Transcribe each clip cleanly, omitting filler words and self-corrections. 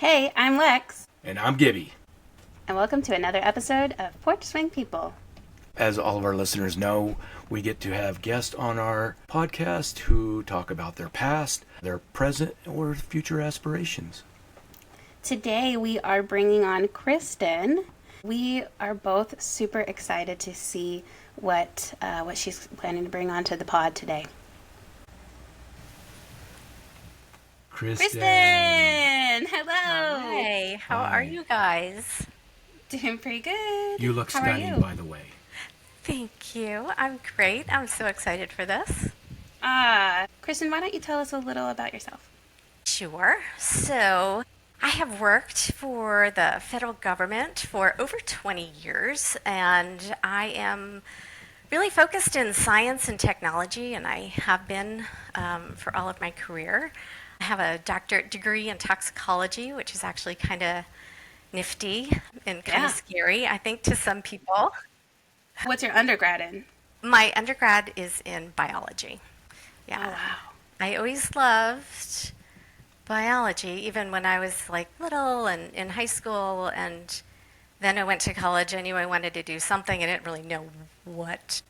Hey, I'm Lex, And I'm Gibby. and welcome to another episode of Porch Swing People. As all of our listeners know, we get to have guests on our podcast who talk about their past, their present, or future aspirations. Today we are bringing on Kristen. We are both super excited to see what she's planning to bring onto the pod today. Kristen. Hello! Hi, how Hi. are you guys? Doing pretty good. You look How are stunning, you? by the way. Thank you. I'm great. I'm so excited for this. Kristen, why don't you tell us a little about yourself? Sure. So, I have worked for the federal government for over 20 years, and I am really focused in science and technology, and I have been for all of my career. I have a doctorate degree in toxicology, which is actually kind of nifty and kind Yeah. of scary, I think, to some people. What's your undergrad in? My undergrad is in biology. Oh, Yeah. wow. I always loved biology, even when I was like little and in high school. And then I went to college. I knew I wanted to do something. I didn't really know what.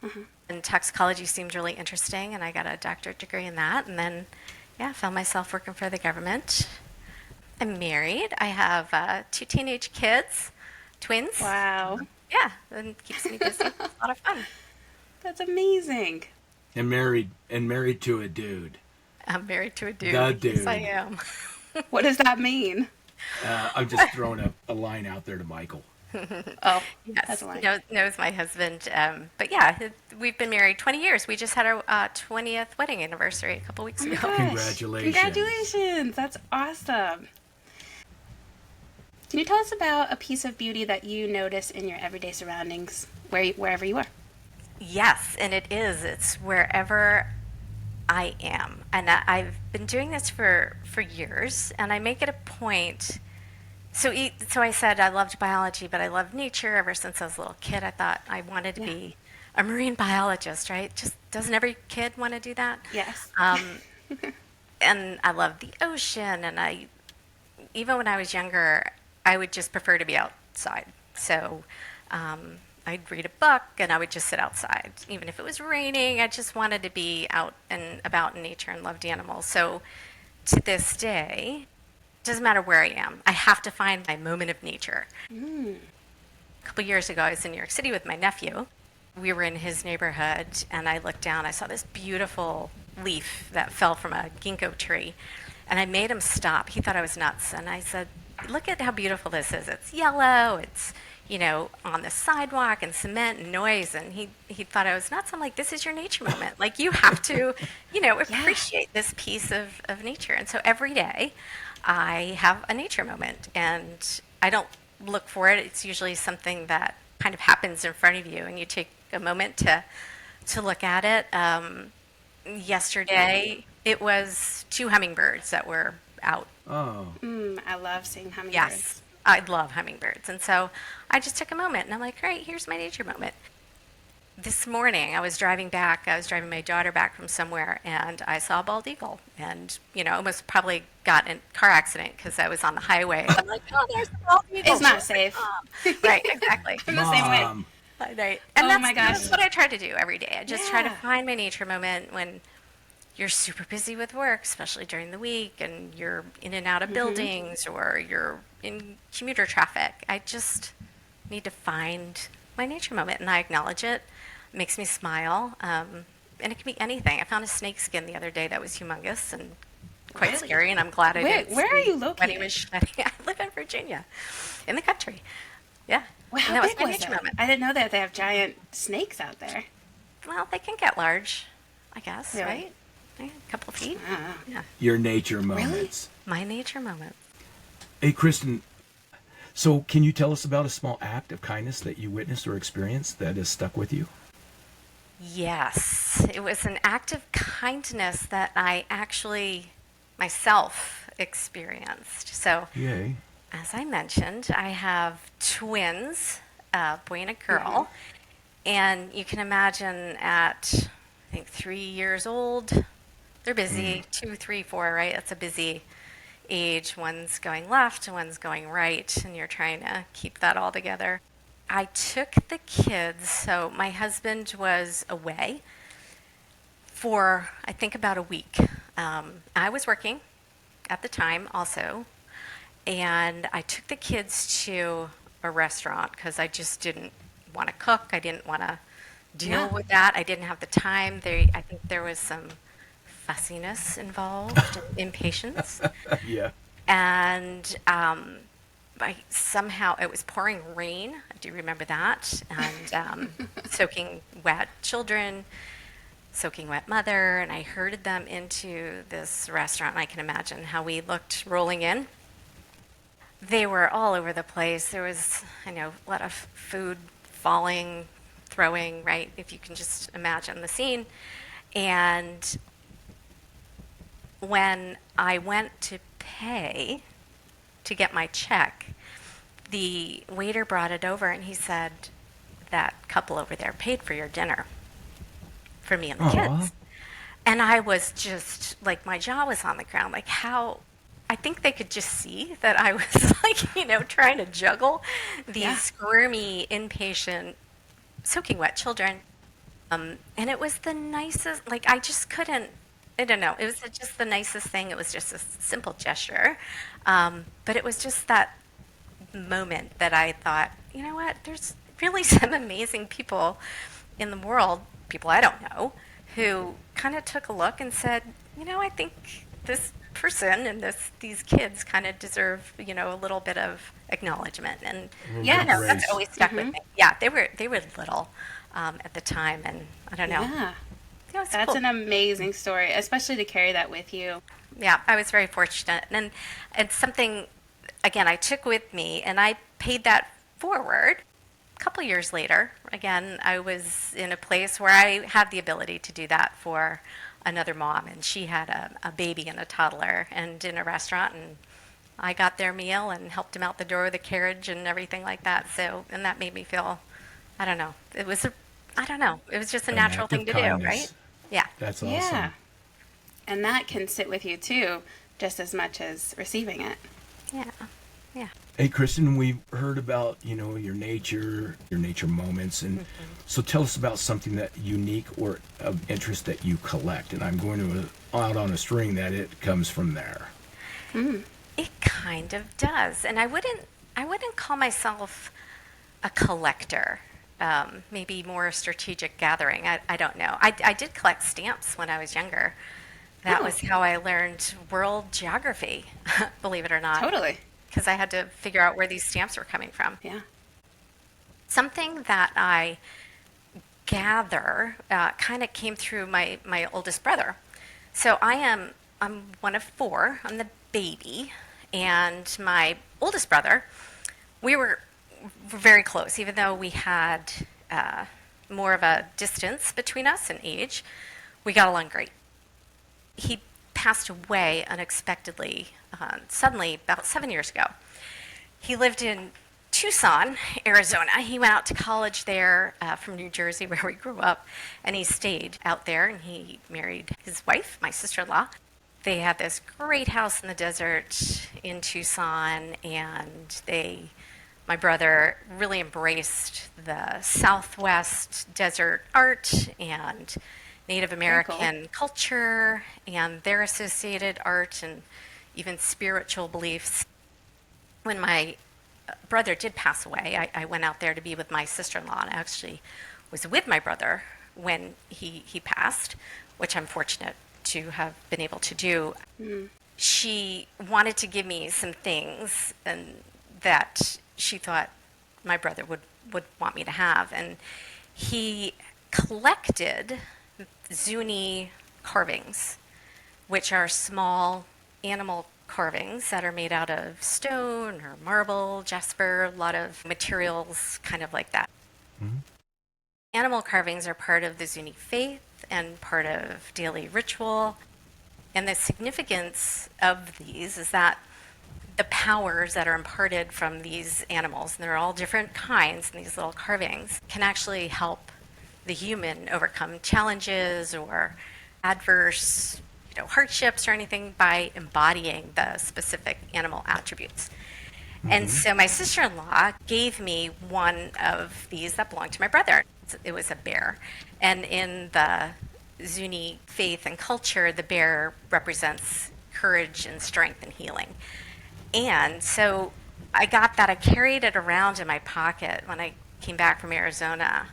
And toxicology seemed really interesting. And I got a doctorate degree in that. And then, yeah, found myself working for the government. I'm married. I have 2 teenage kids, twins. Wow. Yeah, and keeps me busy. It's a lot of fun. That's amazing. And married to a dude. I'm married to a dude. The dude. Yes, I am. What does that mean? I'm just throwing a line out there to Michael. Oh, Yes, that's a lie. knows my husband. But yeah, we've been married 20 years. We just had our 20th wedding anniversary a couple weeks Oh my ago. gosh. Congratulations. Congratulations. That's awesome. Can you tell us about a piece of beauty that you notice in your everyday surroundings, wherever you are? Yes, and it is. It's wherever I am. And I've been doing this for years, and I make it a point. So I said I loved biology, but I loved nature ever since I was a little kid. I thought I wanted to Yeah. be a marine biologist, right? Just doesn't every kid want to do that? Yes. And I love the ocean, and even when I was younger, I would just prefer to be outside. So I'd read a book and I would just sit outside. Even if it was raining, I just wanted to be out and about in nature and loved animals. So to this day, it doesn't matter where I am, I have to find my moment of nature. A couple years ago, I was in New York City with my nephew. We were in his neighborhood, and I looked down. I saw this beautiful leaf that fell from a ginkgo tree, and I made him stop. He thought I was nuts, and I said, "Look at how beautiful this is. It's yellow. It's on the sidewalk and cement and noise." And he thought I was nuts. I'm like, "This is your nature moment. Like you have to, appreciate this piece of nature." And so every day, I have a nature moment, and I don't look for it. It's usually something that kind of happens in front of you, and you take a moment to look at it. Yesterday, it was 2 hummingbirds that were out. Oh. I love seeing hummingbirds. Yes, I love hummingbirds. And so I just took a moment, and I'm like, great, here's my nature moment. This morning, I was driving my daughter back from somewhere, and I saw a bald eagle. And, almost probably got in a car accident because I was on the highway. I'm like, oh, there's the bald eagle. It's not safe. Right, exactly. I'm the same way. Mom. Right. And Oh my gosh. that's what I try to do every day. I just try to Yeah. find my nature moment when you're super busy with work, especially during the week, and you're in and out of buildings or you're in commuter traffic. I just need to find my nature moment, and I acknowledge it. It makes me smile, and it can be anything. I found a snake skin the other day that was humongous and quite Really? scary, and I'm glad I Where- didn't where are see you when he located? was shedding. I live in Virginia, in the country. Yeah. Well, And how that was big my was nature it? moment. I didn't know that they have giant snakes out there. Well, they can get large, I guess, Really? right? Yeah, a couple of feet. Ah. Yeah, Your nature moments. my nature moment. Hey, Kristen. So, can you tell us about a small act of kindness that you witnessed or experienced that has stuck with you? Yes, it was an act of kindness that I actually myself experienced. So, Yay. as I mentioned, I have twins, a boy and a girl. And you can imagine at, I think, 3 years old, they're busy. 2, 3, 4, right? That's a busy age, one's going left and one's going right, and you're trying to keep that all together. I took the kids, so my husband was away for, I think, about a week. I was working at the time also, and I took the kids to a restaurant because I just didn't want to cook. I didn't want to deal with that. I didn't have the time. I think there was some fussiness involved, impatience. Yeah. And somehow it was pouring rain. I do remember that. And soaking wet children, soaking wet mother. And I herded them into this restaurant. And I can imagine how we looked rolling in. They were all over the place. There was, I know, a lot of food falling, throwing, right? If you can just imagine the scene. And when I went to pay to get my check, the waiter brought it over and he said, "That couple over there paid for your dinner for me and the kids." And I was just like, my jaw was on the ground. Like, how? I think they could just see that I was like, trying to juggle these squirmy, impatient, soaking wet children. And it was the nicest, like, I just couldn't, I don't know, it was just the nicest thing. It was just a simple gesture. But it was just that moment that I thought, you know what, there's really some amazing people in the world, people I don't know, who kind of took a look and said, I think this person and these kids kind of deserve, a little bit of acknowledgement. And that's always stuck with me. Yeah, they were little at the time, and I don't know. Yeah. That's That's cool. an amazing story, especially to carry that with you. Yeah, I was very fortunate. And it's something, again, I took with me, and I paid that forward. A couple years later, again, I was in a place where I had the ability to do that for another mom, and she had a baby and a toddler, and in a restaurant, and I got their meal and helped them out the door of the carriage and everything like that. So, and that made me feel, I don't know, it was just a natural thing to do, right? Yeah. That's awesome. Yeah. And that can sit with you too, just as much as receiving it. Yeah. Yeah. Hey, Kristen, we've heard about, your nature moments. And so tell us about something that unique or of interest that you collect. And I'm going to out on a string that it comes from there. It kind of does. And I wouldn't call myself a collector. Maybe more a strategic gathering. I don't know. I did collect stamps when I was younger. That was how I learned world geography, believe it or not. Totally. Because I had to figure out where these stamps were coming from. Yeah. Something that I gather kind of came through my oldest brother. So I'm one of four. I'm the baby. And my oldest brother, we were very close, even though we had more of a distance between us in age. We got along great. He passed away unexpectedly, suddenly, about 7 years ago. He lived in Tucson, Arizona. He went out to college there from New Jersey, where we grew up, and he stayed out there, and he married his wife, my sister-in-law. They had this great house in the desert in Tucson, and my brother really embraced the Southwest desert art and Native American culture and their associated art and even spiritual beliefs. When my brother did pass away, I went out there to be with my sister-in-law, and I actually was with my brother when he passed, which I'm fortunate to have been able to do. She wanted to give me some things and that she thought my brother would want me to have. And he collected Zuni carvings, which are small animal carvings that are made out of stone or marble, jasper, a lot of materials kind of like that. Animal carvings are part of the Zuni faith and part of daily ritual. And the significance of these is that the powers that are imparted from these animals, and they're all different kinds in these little carvings, can actually help the human overcome challenges or adverse hardships or anything by embodying the specific animal attributes. And so my sister-in-law gave me one of these that belonged to my brother. It was a bear. And in the Zuni faith and culture, the bear represents courage and strength and healing. And so I got that. I carried it around in my pocket when I came back from Arizona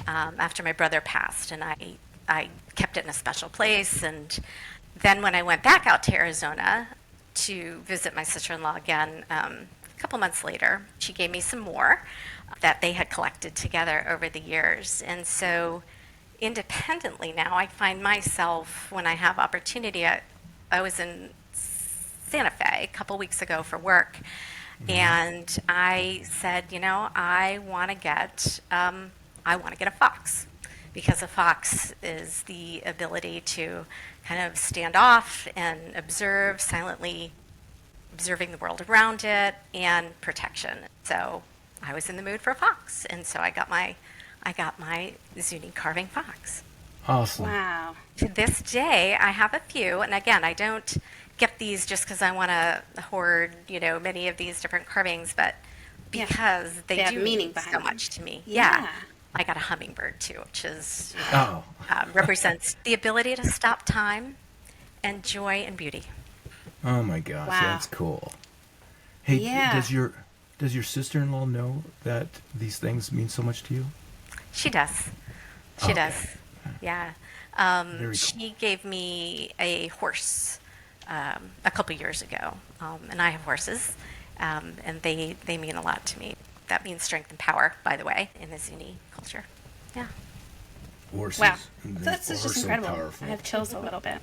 after my brother passed. And I kept it in a special place. And then when I went back out to Arizona to visit my sister-in-law again, a couple months later, she gave me some more that they had collected together over the years. And so independently now, I find myself, when I have opportunity, I was in Santa Fe a couple weeks ago for work, and I said, I want to get a fox, because a fox is the ability to kind of stand off and observe, silently observing the world around it, and protection. So I was in the mood for a fox, and so I got my Zuni carving fox. Awesome. Wow. To this day, I have a few, and again, I don't get these just because I want to hoard, many of these different carvings, but because they have do meaning mean behind so them. much to me. Yeah. I got a hummingbird too, which is Oh, represents the ability to stop time and joy and beauty. oh my gosh, Wow. that's cool. Hey, Yeah. does your sister-in-law know that these things mean so much to you? She does. She Okay. does. Yeah. Very cool. She gave me a horse a couple years ago, and I have horses, and they mean a lot to me. That means strength and power, by the way, in the Zuni culture. Yeah. Horses. Wow. They That's are just so incredible. powerful. I have chills a little bit.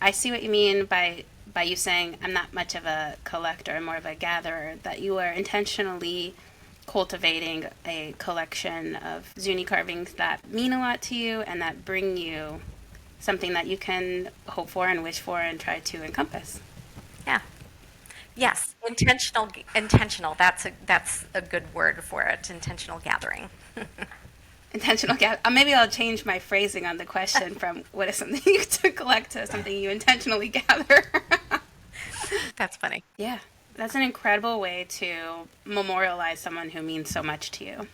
I see what you mean by you saying I'm not much of a collector, I'm more of a gatherer, that you are intentionally cultivating a collection of Zuni carvings that mean a lot to you and that bring you something that you can hope for and wish for and try to encompass. Yeah. Yes. Intentional. Intentional. That's a good word for it. Intentional gathering. Intentional maybe I'll change my phrasing on the question from what is something you to collect to something you intentionally gather. That's funny. Yeah, that's an incredible way to memorialize someone who means so much to you.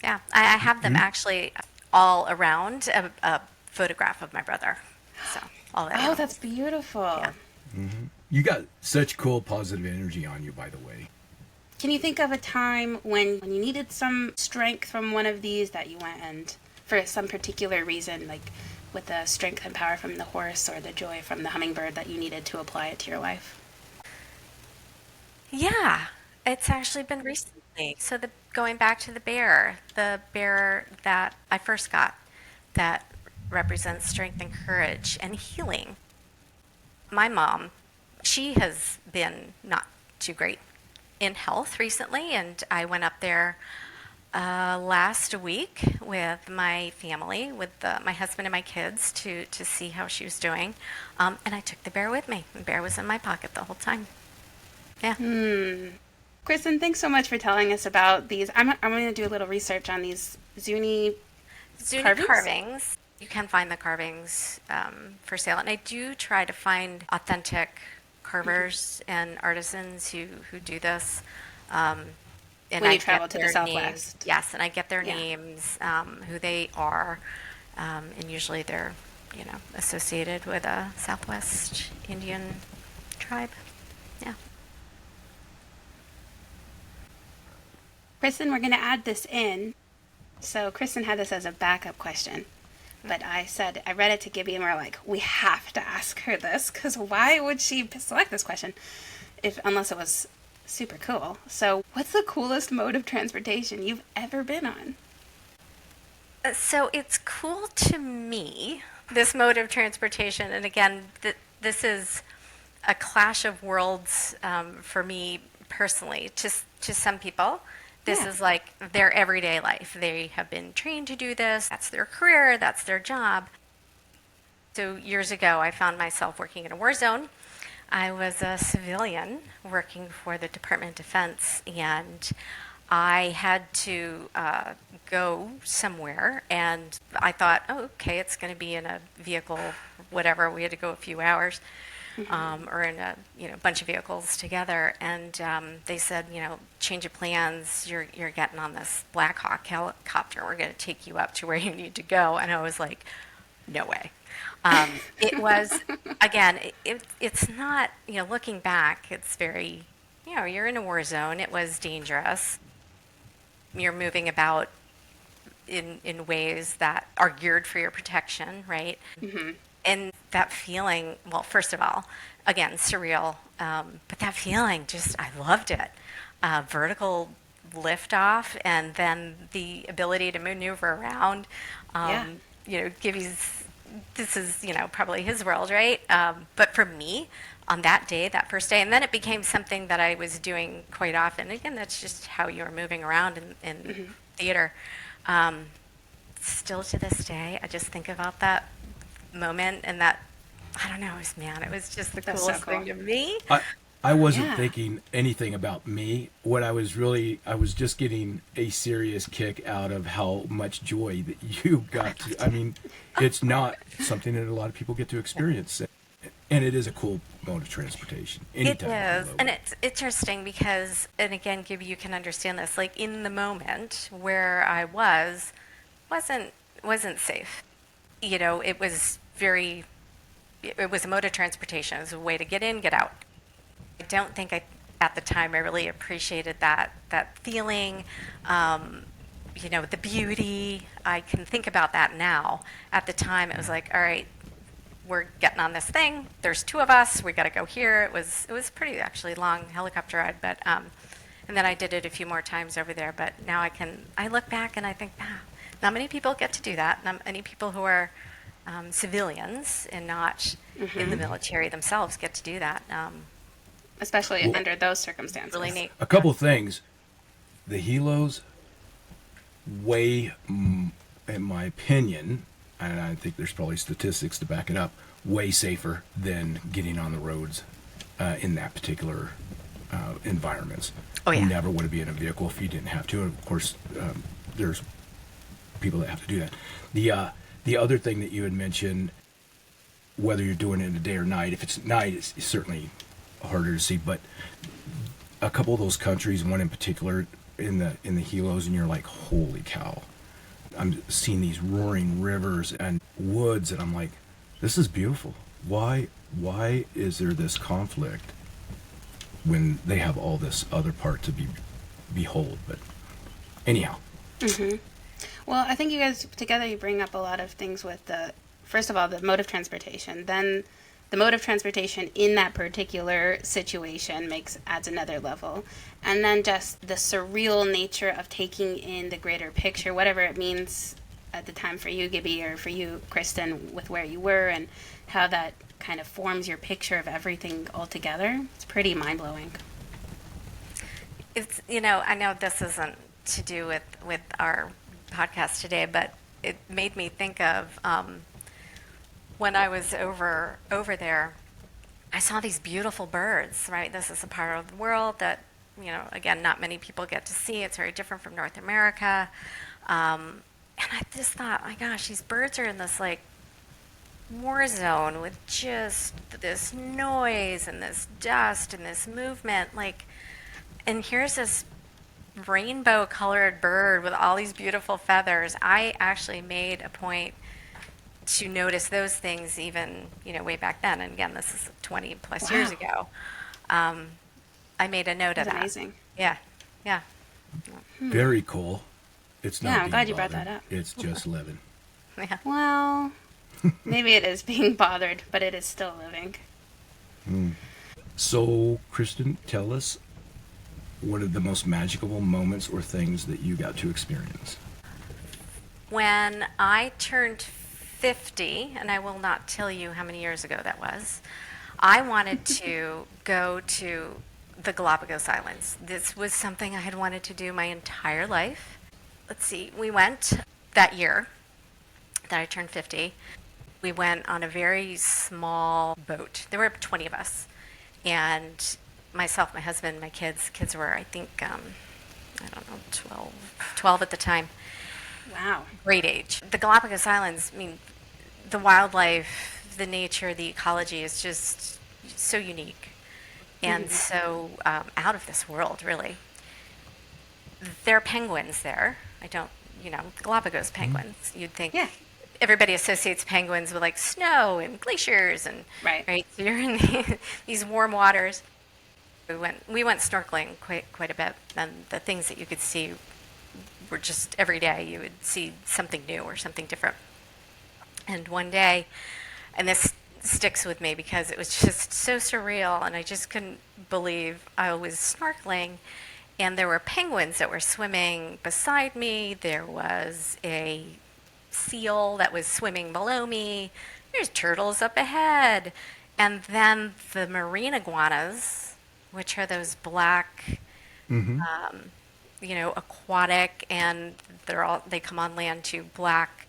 Yeah. I have them actually all around a photograph of my brother. So all that. Oh, animals. that's beautiful. Yeah. You got such cool positive energy on you, by the way. Can you think of a time when you needed some strength from one of these that you went and for some particular reason, like with the strength and power from the horse or the joy from the hummingbird, that you needed to apply it to your life? Yeah, it's actually been recently. So going back to the bear that I first got, that represents strength and courage and healing. My mom, she has been not too great in health recently, and I went up there last week with my family, with my husband and my kids, to see how she was doing, and I took the bear with me. The bear was in my pocket the whole time. Yeah. Kristen, thanks so much for telling us about these. I'm going to do a little research on these Zuni carvings. You can find the carvings for sale, and I do try to find authentic carvers and artisans who do this. And When you travel to the Southwest. Yes, and I get their Yeah. names, who they are, and usually they're associated with a Southwest Indian tribe. Yeah. Kristen, we're going to add this in. So Kristen had this as a backup question. But I read it to Gibby and we're like, we have to ask her this because why would she select this question unless it was super cool? So what's the coolest mode of transportation you've ever been on? So it's cool to me, this mode of transportation. And again, this is a clash of worlds for me personally. To some people, this is like their everyday life. They have been trained to do this. That's their career. That's their job. So years ago, I found myself working in a war zone. I was a civilian working for the Department of Defense, and I had to go somewhere, and I thought, oh, okay, it's going to be in a vehicle, whatever. We had to go a few hours, or in a bunch of vehicles together. And they said, change of plans. You're getting on this Black Hawk helicopter. We're going to take you up to where you need to go. And I was like, no way. It was, again, it's not, looking back, it's very, you're in a war zone. It was dangerous. You're moving about in ways that are geared for your protection, right? Mm-hmm. And that feeling, well, first of all, again, surreal, but that feeling, I loved it. Vertical liftoff, and then the ability to maneuver around, give you, this is, probably his world, right? But for me, on that day, that first day, and then it became something that I was doing quite often. Again, that's just how you were moving around in mm-hmm. theater. Still to this day, I just think about that moment, and that, I don't know, it was just the coolest so cool. thing to me. I wasn't thinking anything about me. What I was just getting a serious kick out of how much joy that you got to. I mean, it's not something that a lot of people get to experience. And it is a cool mode of transportation. Anytime it is. And it's interesting because, and again, Gibby, you can understand this, like in the moment where I wasn't safe. It was a mode of transportation. It was a way to get in, get out. I don't think at the time I really appreciated that feeling, the beauty. I can think about that now. At the time, it was like, all right, we're getting on this thing. There's two of us. We got to go here. It was pretty actually long helicopter ride, but and then I did it a few more times over there. But now I look back and I think, not many people get to do that. Not many people who are civilians and not mm-hmm. in the military themselves get to do that. Especially under those circumstances. Really neat. A couple things. The helos way, in my opinion, and I think there's probably statistics to back it up, way safer than getting on the roads in that particular environments. Oh, yeah. You never would be in a vehicle if you didn't have to. And of course, there's people that have to do that. The other thing that you had mentioned, whether you're doing it in the day or night, if it's night, it's certainly harder to see. But a couple of those countries, one in particular, in the helos, and you're like, holy cow. I'm seeing these roaring rivers and woods, and I'm like, this is beautiful. Why is there this conflict when they have all this other part to behold? But anyhow. Mm-hmm. Well, I think you guys together, you bring up a lot of things with first of all, the mode of transportation. Then the mode of transportation in that particular situation adds another level. And then just the surreal nature of taking in the greater picture, whatever it means at the time for you, Gibby, or for you, Kristen, with where you were and how that kind of forms your picture of everything all together. It's pretty mind-blowing. It's, I know this isn't to do with our podcast today, but it made me think of when I was over there, I saw these beautiful birds, right? This is a part of the world that, again, not many people get to see. It's very different from North America. And I just thought, my gosh, these birds are in this like war zone with just this noise and this dust and this movement. And here's this rainbow colored bird with all these beautiful feathers. I actually made a point to notice those things even, way back then. And again, this is 20 plus years ago. I made a note of that. That's amazing. Yeah. Very cool. It's not. Yeah, I'm glad you bothered. brought that up. It's just living. Yeah. Well, maybe it is being bothered, but it is still living. So, Kristen, tell us, what are the most magical moments or things that you got to experience? When I turned 50, and I will not tell you how many years ago that was, I wanted to go to the Galápagos Islands. This was something I had wanted to do my entire life. Let's see, we went that year that I turned 50. We went on a very small boat. There were 20 of us. And myself, my husband, my kids were, I think, I don't know, 12 at the time. Wow. Great age. The Galapagos Islands, I mean, the wildlife, the nature, the ecology is just so unique and so out of this world, really. There are penguins there. I don't, Galapagos penguins. You'd think Yeah. everybody associates penguins with like snow and glaciers and Right. So you're in these warm waters. We went snorkeling quite a bit, and the things that you could see were just every day you would see something new or something different. And one day, and this sticks with me because it was just so surreal, and I just couldn't believe I was snorkeling, and there were penguins that were swimming beside me. There was a seal that was swimming below me. There's turtles up ahead. And then the marine iguanas, which are those black, aquatic, and they come on land too, black.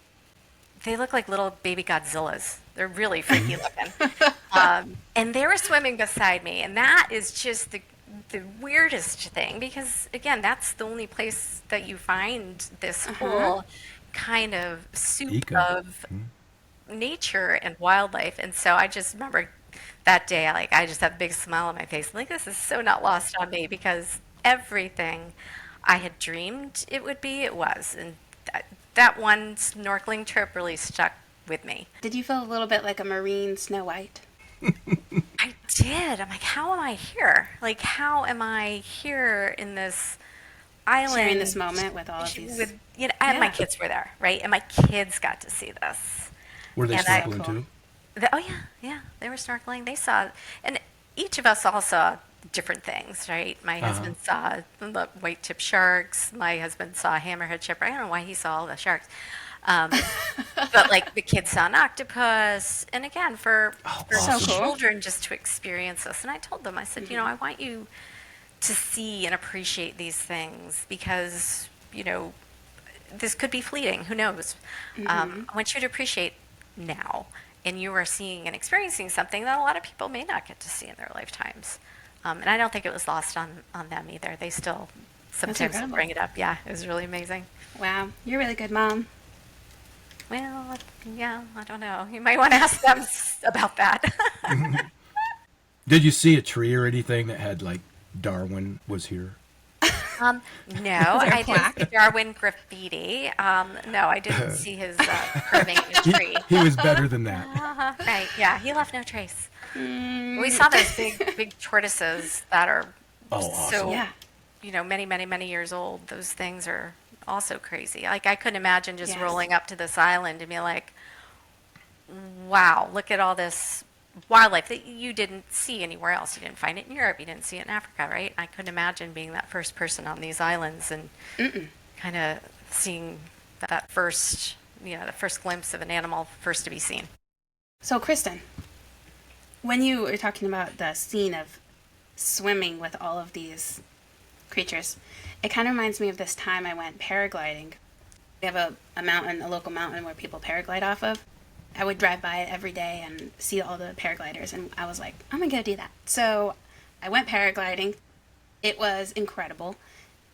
They look like little baby Godzillas. They're really freaky looking. And they were swimming beside me, and that is just the weirdest thing because, again, that's the only place that you find this whole kind of soup of nature and wildlife. And so I just remember that day, I just had a big smile on my face. Like, this is so not lost on me because everything I had dreamed it would be, it was. And that one snorkeling trip really stuck with me. Did you feel a little bit like a marine Snow White? I did. I'm like, how am I here? Like, how am I here in this island? Sharing this moment with all of these. And my kids were there, right? And my kids got to see this. Were they snorkeling too? Oh, yeah. They were snorkeling. They saw, and each of us all saw different things, right? My husband saw the white-tip sharks. My husband saw hammerhead shipwreck. I don't know why he saw all the sharks. But like the kids saw an octopus. And again, for so cool. children just to experience this. And I told them, I said, I want you to see and appreciate these things because, this could be fleeting. Who knows? I want you to appreciate now. And you are seeing and experiencing something that a lot of people may not get to see in their lifetimes. And I don't think it was lost on them either. They still sometimes bring it up. Yeah, it was really amazing. Wow, you're a really good mom. Well, yeah, I don't know. You might want to ask them about that. Did you see a tree or anything that had like Darwin was here? No, I didn't see Darwin graffiti. No, I didn't see his carving in a tree. He was better than that. Right, yeah, he left no trace. We saw those big tortoises that are so, many, many, many years old. Those things are also crazy. Like, I couldn't imagine just rolling up to this island and be like, wow, look at all this wildlife that you didn't see anywhere else. You didn't find it in Europe. You didn't see it in Africa, right? I couldn't imagine being that first person on these islands and kind of seeing that first, the first glimpse of an animal first to be seen. So, Kristen, when you were talking about the scene of swimming with all of these creatures, it kind of reminds me of this time I went paragliding. We have a local mountain where people paraglide off of. I would drive by it every day and see all the paragliders, and I was like, I'm going to go do that. So I went paragliding. It was incredible.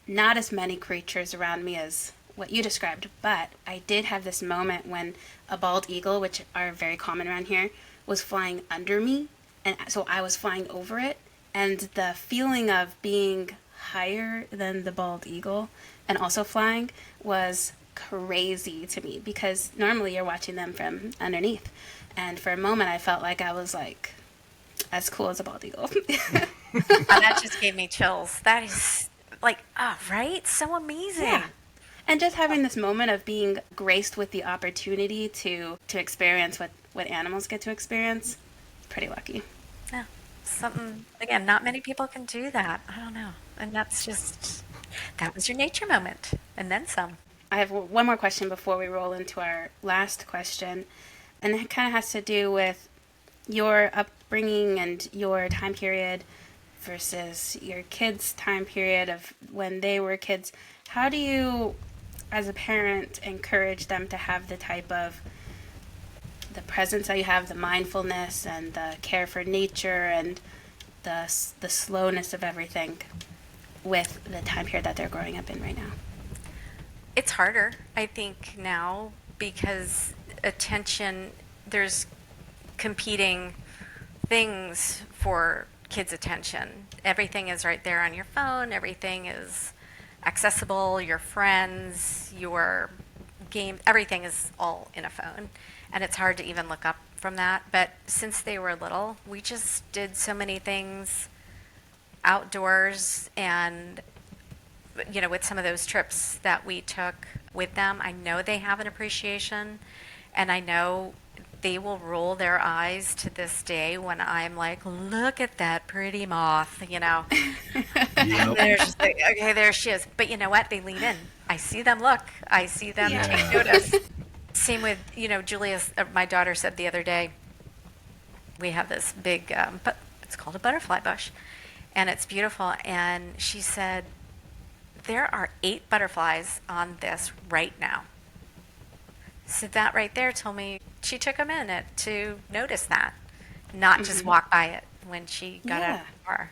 Not as many creatures around me as what you described, but I did have this moment when a bald eagle, which are very common around here, was flying under me, and so I was flying over it, and the feeling of being higher than the bald eagle and also flying was crazy to me because normally you're watching them from underneath, and for a moment I felt like I was like as cool as a bald eagle. That just gave me chills. That is like, right? So amazing. Yeah. And just having this moment of being graced with the opportunity to experience what animals get to experience, pretty lucky. Yeah. Something, again, not many people can do that. I don't know. And that was your nature moment. And then some. I have one more question before we roll into our last question. And it kind of has to do with your upbringing and your time period versus your kids' time period of when they were kids. How do you, as a parent, encourage them to have the type of the presence that you have, the mindfulness and the care for nature and the slowness of everything? with the time period that they're growing up in right now? It's harder, I think, now because attention, there's competing things for kids' attention. Everything is right there on your phone, everything is accessible, your friends, your game, everything is all in a phone. And it's hard to even look up from that. But since they were little, we just did so many things outdoors and with some of those trips that we took with them, I know they have an appreciation, and I know they will roll their eyes to this day when I'm like, look at that pretty moth, Yep. And they're just like, okay, there she is. But you know what? They lean in. I see them look. I see them take notice. Same with, Julia, my daughter said the other day, we have this big, but it's called a butterfly bush, and it's beautiful. And she said, there are 8 butterflies on this right now. So that right there told me she took a minute to notice that, not just walk by it when she got out of the car,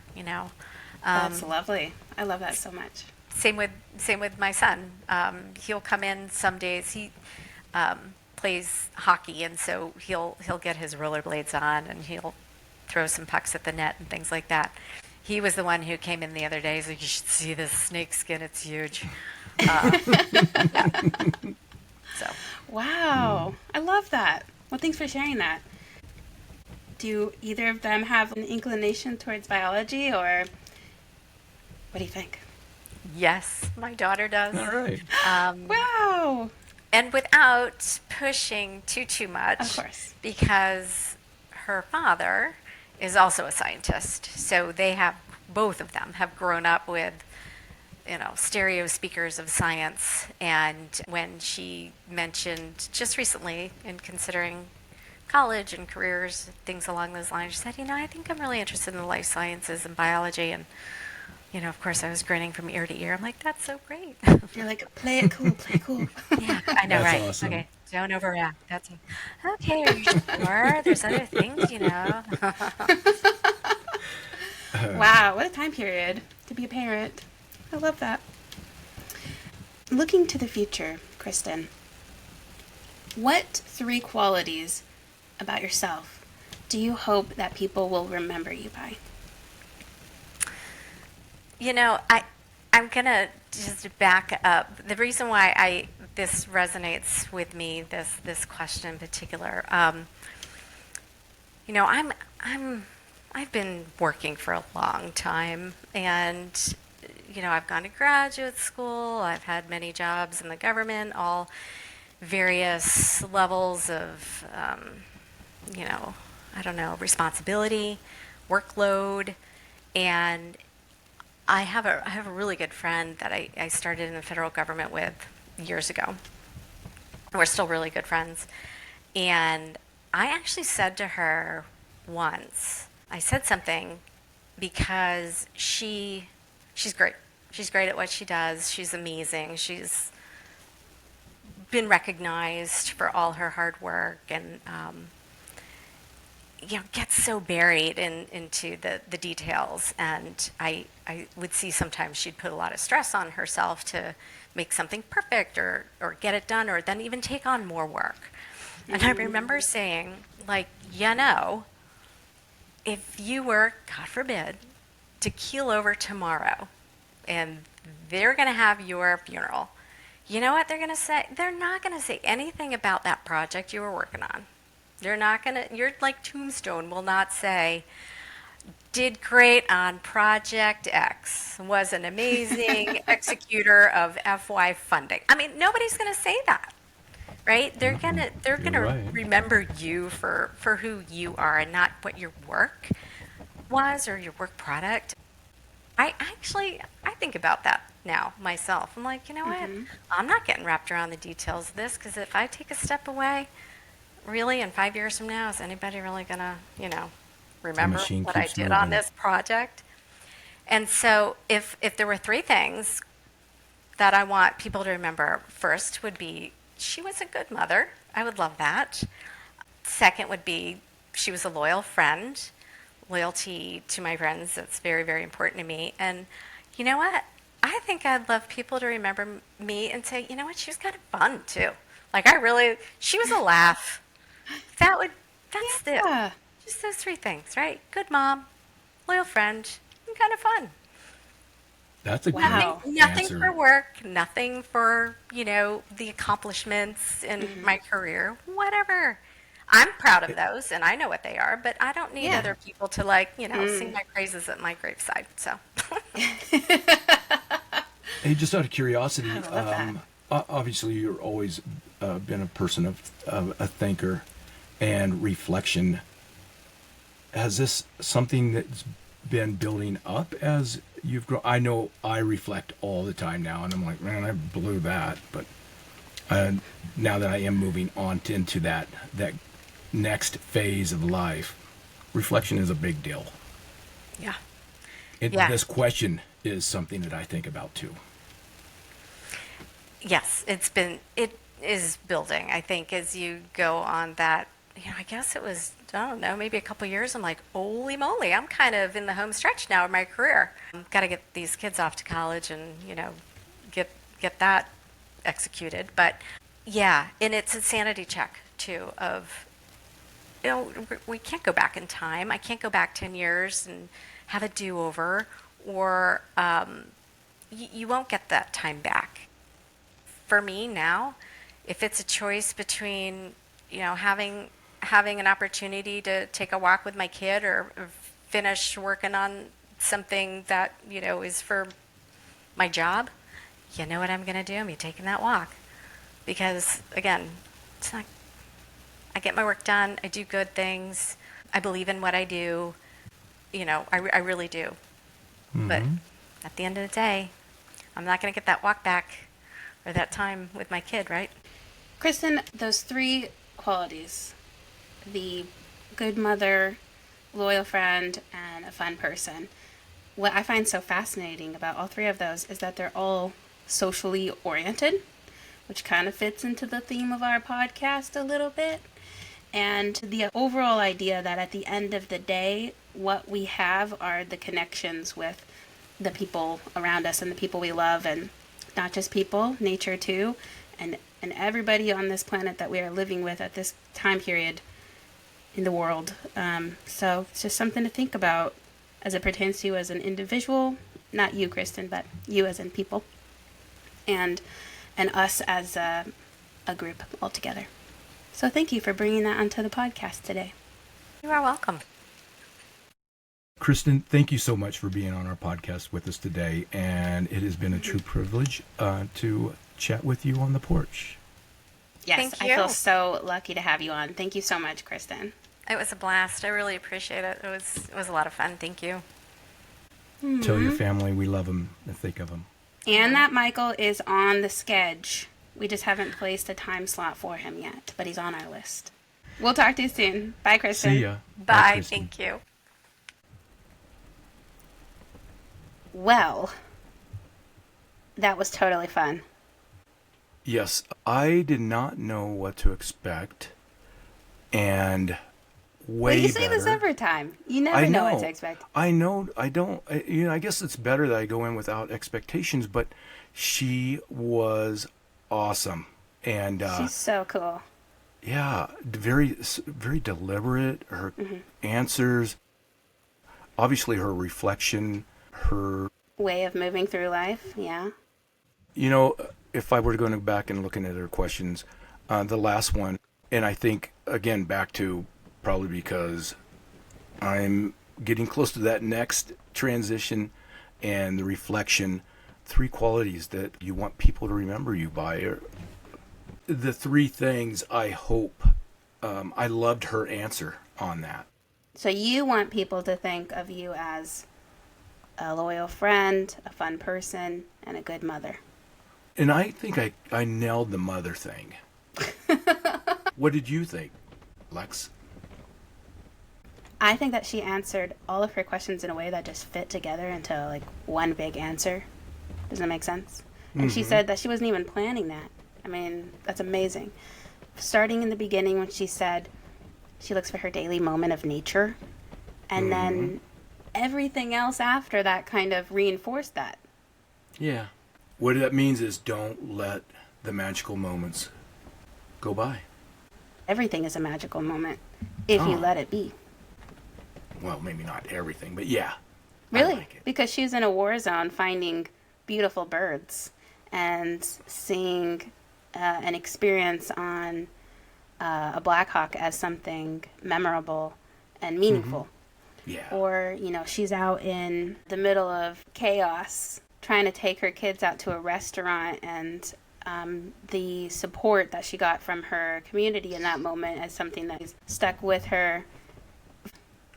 That's lovely. I love that so much. Same with my son. He'll come in some days. He plays hockey, and so he'll get his rollerblades on, and he'll throw some pucks at the net and things like that. He was the one who came in the other day. He's like, you should see this snake skin. It's huge. Yeah. So. Wow. I love that. Well, thanks for sharing that. Do either of them have an inclination towards biology, or what do you think? Yes, my daughter does. All right. Wow. And without pushing too much. Of course. Because her father is also a scientist. So both of them have grown up with, stereo speakers of science. And when she mentioned just recently in considering college and careers, things along those lines, she said, I think I'm really interested in the life sciences and biology. And, of course, I was grinning from ear to ear. I'm like, that's so great. You're like, play it cool, play it cool. Yeah, I know, That's right? awesome. Okay, don't overreact. Okay. Are you sure? There's other things, Wow, what a time period to be a parent. I love that. Looking to the future, Kristen, what 3 qualities about yourself do you hope that people will remember you by? I'm gonna just back up. The reason why this resonates with me, this question in particular, I've been working for a long time, and I've gone to graduate school. I've had many jobs in the government, all various levels of, responsibility, workload, and I have a really good friend that I started in the federal government with years ago. We're still really good friends. And I actually said to her once, I said something because she's great. She's great at what she does. She's amazing. She's been recognized for all her hard work and gets so buried into the details. And I would see sometimes she'd put a lot of stress on herself to make something perfect or get it done or then even take on more work. And I remember saying, if you were, God forbid, to keel over tomorrow and they're going to have your funeral, you know what they're going to say? They're not going to say anything about that project you were working on. They're not going to, your tombstone will not say, did great on Project X, was an amazing executor of FY funding. I mean, nobody's going to say that, right? They're gonna remember you for who you are and not what your work was or your work product. I think about that now myself. I'm like, you know what? I'm not getting wrapped around the details of this because if I take a step away, really, in 5 years from now, is anybody really gonna, remember what I did on this project? And so if there were 3 things that I want people to remember, first would be she was a good mother. I would love that. Second would be she was a loyal friend. Loyalty to my friends, that's very, very important to me. And you know what? I think I'd love people to remember me and say, you know what? She was kind of fun too. Like she was a laugh. That's it. Yeah. Just those three things, right? Good mom, loyal friend, and kind of fun. That's a Wow. great Nothing answer. for work, nothing for, the accomplishments in my career, whatever. I'm proud of those and I know what they are, but I don't need Yeah. other people to sing my praises at my graveside. So, Hey, just out of curiosity, I love that. obviously you're always been a person of a thinker and reflection. Has this something that's been building up as you've grown? I know I reflect all the time now, and I'm like, man, I blew that. But now that I am moving on into that next phase of life, reflection is a big deal. yeah. Yeah. This question is something that I think about too. Yes, it is building. I think as you go on that, I guess it was, I don't know, maybe a couple years. I'm like, holy moly, I'm kind of in the home stretch now of my career. Got to get these kids off to college and, get that executed. But yeah, and it's a sanity check too of, we can't go back in time. I can't go back 10 years and have a do-over, or you won't get that time back. For me now, if it's a choice between, having an opportunity to take a walk with my kid or finish working on something that, is for my job, you know what I'm going to do? I'm taking that walk. Because, again, it's not, I get my work done, I do good things, I believe in what I do, I really do. But at the end of the day, I'm not going to get that walk back or that time with my kid, right? Kristen, those three qualities, the good mother, loyal friend, and a fun person, what I find so fascinating about all three of those is that they're all socially oriented, which kind of fits into the theme of our podcast a little bit. And the overall idea that at the end of the day, what we have are the connections with the people around us and the people we love, and not just people, nature too, and everybody on this planet that we are living with at this time period in the world. So it's just something to think about as it pertains to you as an individual, not you, Kristen, but you as in people, and us as a group altogether. So thank you for bringing that onto the podcast today. You are welcome. Kristen, thank you so much for being on our podcast with us today, and it has been a true privilege to chat with you on the porch. Yes, Thank I you. feel so lucky to have you on. Thank you so much, Kristen. It was a blast. I really appreciate it. It was a lot of fun. Thank you. Tell your family we love them and think of them. And that Michael is on the schedule. We just haven't placed a time slot for him yet, but he's on our list. We'll talk to you soon. Bye, Kristen. See ya. Bye. Kristen. Thank you. Well, that was totally fun. Yes, I did not know what to expect, and way Well, you say this better. every time. You never I know know. what to expect. I know. I don't. I guess it's better that I go in without expectations. But she was awesome, and She's so cool. yeah, very deliberate. Her answers, obviously, her reflection, her. Way of moving through life, yeah. If I were going back and looking at her questions, the last one, and I think again back to probably because I'm getting close to that next transition and the reflection, three qualities that you want people to remember you by are the three things I hope. I loved her answer on that. So you want people to think of you as a loyal friend, a fun person, and a good mother. And I think I nailed the mother thing. What did you think, Lex? I think that she answered all of her questions in a way that just fit together into like one big answer. Does that make sense? And she said that she wasn't even planning that. I mean, that's amazing. Starting in the beginning when she said she looks for her daily moment of nature, and then everything else after that kind of reinforced that. Yeah. What that means is don't let the magical moments go by. Everything is a magical moment if you let it be. Well, maybe not everything, but yeah. Really? I like it. Because she's in a war zone finding beautiful birds and seeing an experience on a Black Hawk as something memorable and meaningful. Yeah. Or, she's out in the middle of chaos trying to take her kids out to a restaurant, and the support that she got from her community in that moment is something that is stuck with her.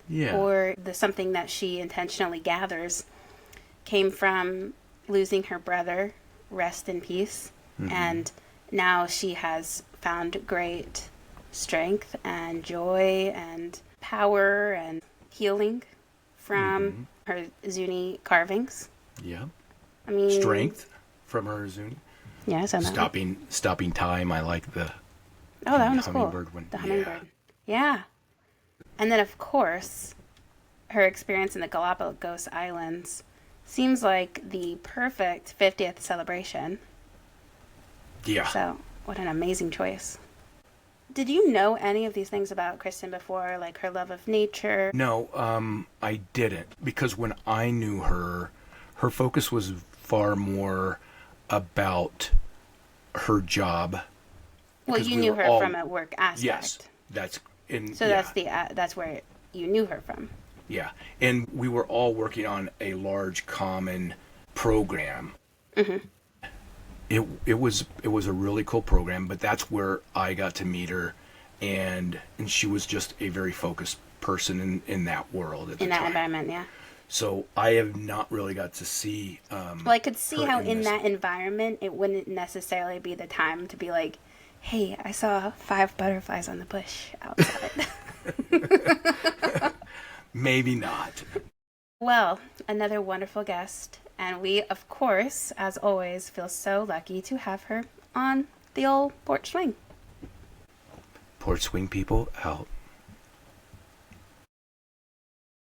Yeah. Or something that she intentionally gathers came from losing her brother, rest in peace, and now she has found great strength and joy and power and healing from her Zuni carvings. Yeah. I mean, Strength from her Zuni. Yeah, I saw that. Stopping time. I like the that one was cool. hummingbird one. The hummingbird. Yeah. And then, of course, her experience in the Galápagos Islands seems like the perfect 50th celebration. Yeah. So, what an amazing choice. Did you know any of these things about Kristen before, like her love of nature? No, I didn't. Because when I knew her, her focus was far more about her job. Well, you knew her from a work aspect. Yes, that's that's where you knew her from. Yeah, and we were all working on a large common program. It was a really cool program, but that's where I got to meet her, and she was just a very focused person in that world at the time. In that environment, yeah. So I have not really got to see. Well, I could see how in that environment it wouldn't necessarily be the time to be like, "Hey, I saw 5 butterflies on the bush outside." Maybe not. Well, another wonderful guest, and we, of course, as always, feel so lucky to have her on the old Porch Swing. Porch Swing people out.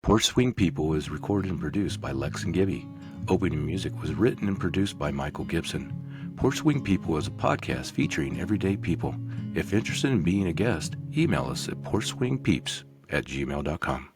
Porch Swing People is recorded and produced by Lex and Gibby. Opening music was written and produced by Michael Gibson. Porch Swing People is a podcast featuring everyday people. If interested in being a guest, email us at porchswingpeeps@gmail.com.